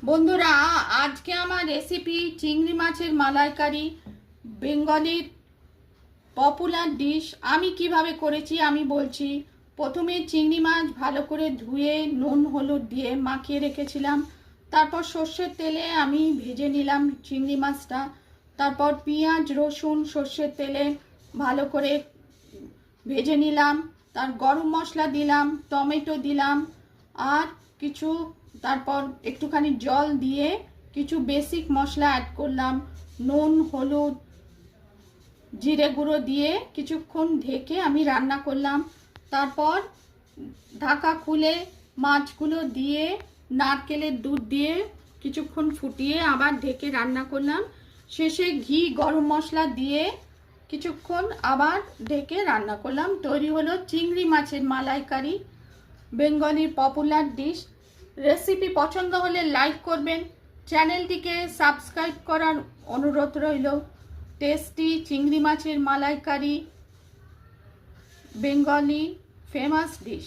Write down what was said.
বন্ধুরা, আজকে আমার রেসিপি চিংড়ি মাছের মালাইকারি, বেঙ্গলির পপুলার ডিশ। আমি কিভাবে করেছি আমি বলছি। প্রথমে চিংড়ি মাছ ভালো করে ধুয়ে নুন হলুদ দিয়ে মাখিয়ে রেখেছিলাম। তারপর সর্ষের তেলে আমি ভেজে নিলাম চিংড়ি মাছটা। তারপর পেঁয়াজ রসুন সর্ষের তেলে ভালো করে ভেজে নিলাম। তার গরম মশলা দিলাম, টমেটো দিলাম, আর কিছু তারপর একটুখানি জল দিয়ে কিছু বেসিক মশলা অ্যাড করলাম। নুন হলুদ জিরে গুঁড়ো দিয়ে কিছুক্ষণ ঢেকে আমি রান্না করলাম। তারপর ঢাকা খুলে মাছগুলো দিয়ে নারকেলের দুধ দিয়ে কিছুক্ষণ ফুটিয়ে আবার ঢেকে রান্না করলাম। শেষে ঘি গরম মশলা দিয়ে কিছুক্ষণ আবার ঢেকে রান্না করলাম। তৈরি হলো চিংড়ি মাছের মালাইকারি, বেঙ্গলির পপুলার ডিশ। রেসিপি পছন্দ হলে লাইক করবেন, চ্যানেলটিকে সাবস্ক্রাইব করার অনুরোধ রইল। টেস্টি চিংড়ি মাছের মালাইকারি, বেঙ্গলি ফেমাস ডিশ।